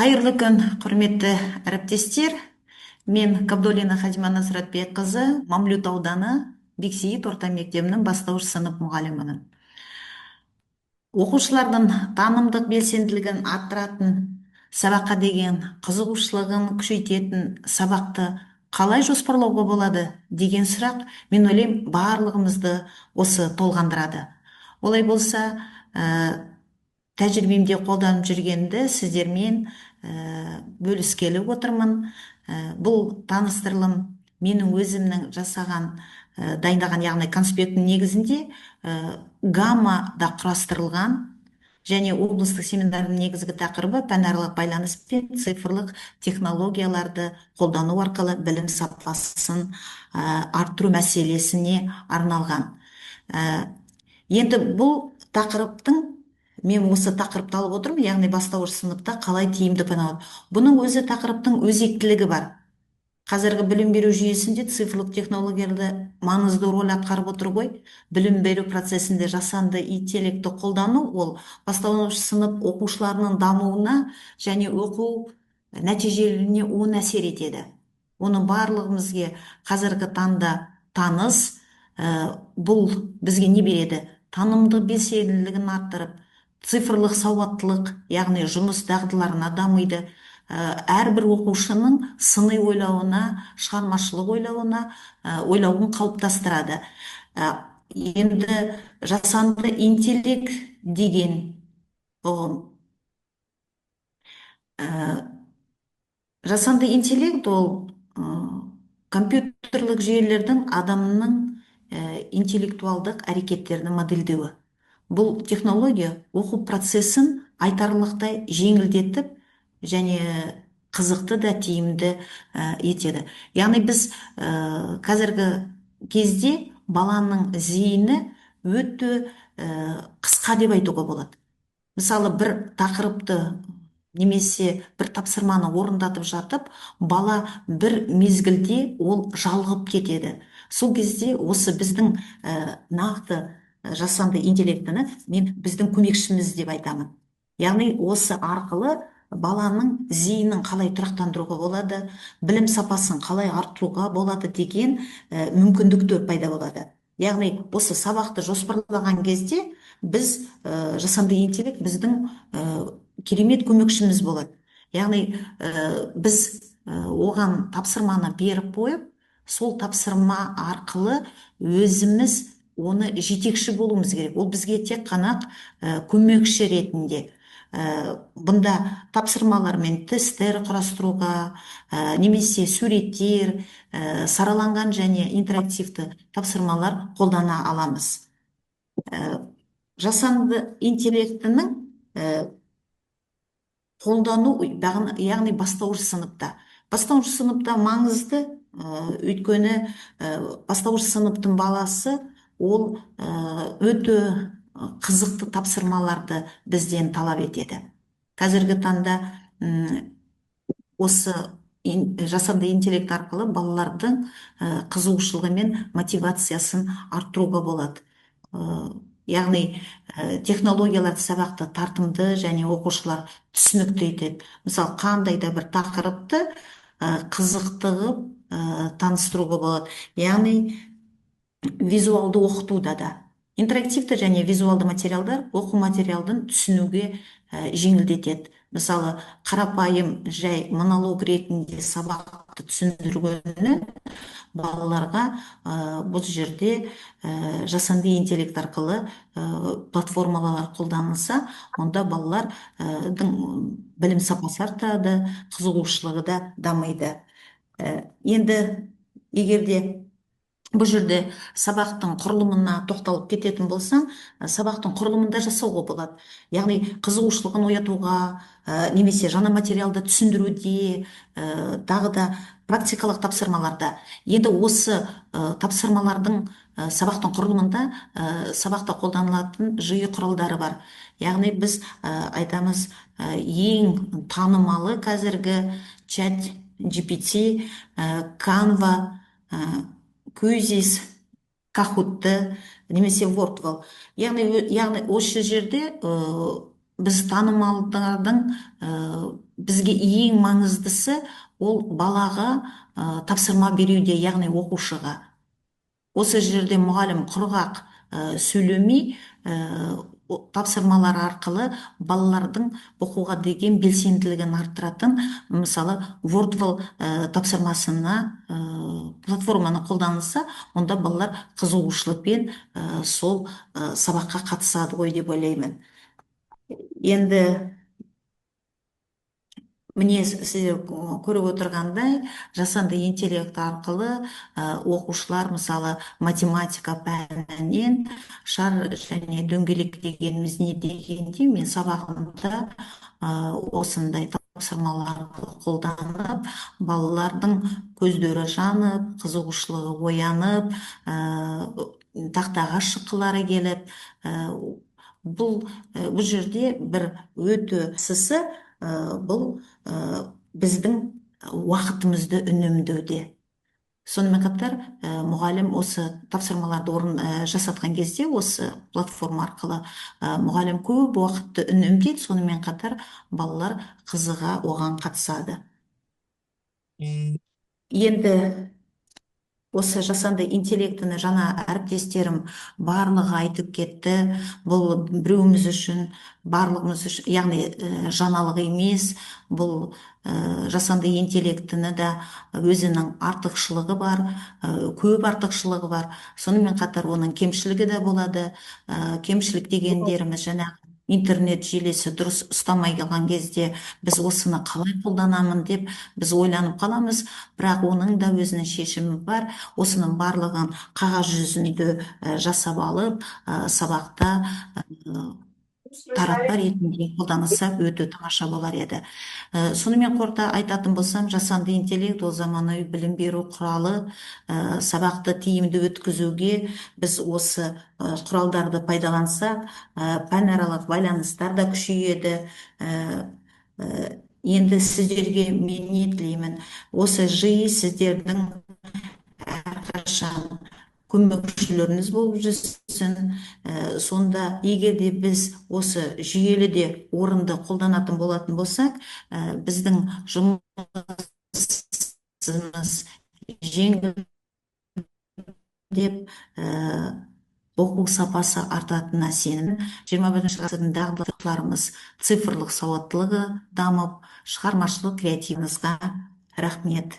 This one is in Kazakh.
Қайырлы күн, құрметті әріптестер. Мен Қабдолина Хадима Насратбекқызы, Мамлют ауданы Бексейіт орта мектебінің бастауыш сынып мұғалімімін. Оқушылардың танымдық белсенділігін арттыратын, сабаққа деген қызығушылығын күшейтетін сабақты қалай жоспарлауға болады деген сұрақ, мен ойлаймын, барлығымызды осы толғандырады. Олай болса, тәжірибемде қолданып жүргенді сіздермен бөліскелі отырмын. Бұл таныстырылым менің өзімнің жасаған, дайындаған, яғни конспекттің негізінде гаммада құрастырылған және облыстық семинардың негізгі тақырыбы пәнаралық байланыс пен цифрлық технологияларды қолдану арқылы білім сапасын арттыру мәселесіне арналған. Енді бұл тақырыптың, мен осы тақырыпты алып отырмын, яғни бастауыш сыныпта қалай тиімді пән алады. Бұның өзі тақырыптың өзектілігі бар. Қазіргі білім беру жүйесінде цифрлық технологияларды маңызды рөл атқарып отыр ғой. Білім беру процесінде жасанды интеллектті қолдану ол бастауыш сынып оқушыларының дамуына және оқу нәтижелеріне оң әсер етеді. Оны барлығымызге қазіргі таңда таныс. Бұл бізге не береді? Танымдық белсенділігін арттырып, цифрлық сауаттылық, яғни жұмыс дағдыларына дамиды. Әрбір оқушының сыни ойлауына, шығармашылық ойлауына, ойлауын қалыптастырады. Енді жасанды интеллект деген ұғым. Жасанды интеллект ол компьютерлік жүйелердің адамның интеллектуалдық әрекеттерін модельдеуі. Бұл технология оқу процесін айтарлықтай жеңілдетіп және қызықты да тиімді етеді. Яғни біз қазіргі кезде баланың зейіні өте қысқа деп айтуға болады. Мысалы, бір тақырыпты немесе бір тапсырманы орындатып жатып, бала бір мезгілде ол жалғып кетеді. Сол кезде осы біздің нақты жасанды интеллектіні мен біздің көмекшіміз деп айтамын. Яғни осы арқылы баланың зейінін қалай тұрақтандыруға болады, білім сапасын қалай арттыруға болады деген мүмкіндіктер пайда болады. Яғни осы сабақты жоспарлаған кезде біз жасанды интеллект біздің керемет көмекшіміз болады. Яғни біз оған тапсырманы беріп қойып, сол тапсырма арқылы өзіміз оны жетекші болуымыз керек. Ол бізге тек қана көмекші ретінде. Бұнда тапсырмалар мен тесттер құрастыруға, немесе суреттер, сараланған және интерактивті тапсырмалар қолдана аламыз. Жасанды интеллектінің қолдану, яғни бастауыш сыныпта. Бастауыш сыныпта маңызды, өйткені бастауыш сыныптың баласы ол өте қызықты тапсырмаларды бізден талап етеді. Қазіргі таңда осы жасанды интеллект арқылы балалардың қызығушылығы мен мотивациясын арттыруға болады. Яғни технологияларды сабақты тартымды және оқушылар түсінікті етеді. Мысалы, қандай да бір тақырыпты қызықтығы таныстыруға болады. Яғни визуалды оқытуда да. Интерактивті және визуалды материалдар оқу материалдың түсінуге жеңілдетеді. Мысалы, қарапайым жай монолог ретінде сабақты түсіндіргені балаларға бұл жерде жасанды интеллект арқылы платформалар қолданылса, онда балалардың білім сапасы артады, қызығушылығы да дамиды. Енді егерде бұл жерде сабақтың құрылымына тоқталып кететін болсаң, сабақтың құрылымында жасауға болады. Яғни қызығушылығын оятуға, немесе жаңа материалды түсіндіруде, тағы да практикалық тапсырмаларда. Енді осы тапсырмалардың сабақтың құрылымында сабақта қолданылатын жиі құралдары бар. Яғни біз айтамыз, ең танымалы қазіргі чат GPT, Canva, Кузис, Кахутты немесе Wordwall. Яғни осы жерде біз танымалдардың бізге ең маңыздысы ол балаға тапсырма беруде, яғни оқушыға. Осы жерде мұғалім құрғақ сөйлемей, тапсырмалар арқылы балалардың оқуға деген белсенділігін арттыратын, мысалы вордвал тапсырмасына платформаны қолданылса, онда балалар қызығушылықпен сол сабаққа қатысады ғой деп ойлаймын. Енді міне сіздер көріп отырғандай, жасанды интеллект арқылы оқушылар мысалы математика пәнінен шар және дөңгелек дегеніміз не дегенде, мен сабағымда осындай тапсырмаларды қолданып, балалардың көздері жанып, қызығушылығы оянып, тақтаға шыққылары келіп, бұл жерде бір өте сысы, бұл біздің уақытымызды үнемдеуде. Сонымен қатар мұғалім осы тапсырмаларды жасатқан кезде, осы платформа арқылы мұғалім көп уақытты үнемдейді, сонымен қатар балалар қызыға оған қатысады. Енді осы жасанды интеллектіні жаңа әріптестерім барлығы айтып кетті. Бұл біреуміз үшін, барлығымыз үшін, яғни жаңалық емес. Бұл жасанды интеллектіні да өзінің артықшылығы бар, көп артықшылығы бар. Сонымен қатар оның кемшілігі де болады. Кемшілік дегендеріміз жаңағы интернет желісі дұрыс ұстамай қалған кезде біз осыны қалай қолданамын деп біз ойланып қаламыз, бірақ оның да өзінің шешімі бар. Осының барлығын қағаз жүзінде жасап алып, сабақта таратпа ретінде қолданылса өте тамаша болар еді. Сонымен қорыта айтатын болсам, жасанды интеллект ол заманауи білім беру құралы. Сабақты тиімді өткізуге біз осы құралдарды пайдалансақ, пәнаралық байланыстар да күшейеді. Енді сіздерге мен не тілеймін? Осы жиі сіздердің әрқашан көмекшілеріңіз болып жүрсін. Сонда егер де біз осы жүйелі де орынды қолданатын болатын болсақ, біздің жұмысымыз жеңіл деп, оқу сапасы артатынына сенімін. 21 ғасырдың дағдыларымыз, цифрлық сауаттылығы дамып, шығармашылық креативімізге рахмет.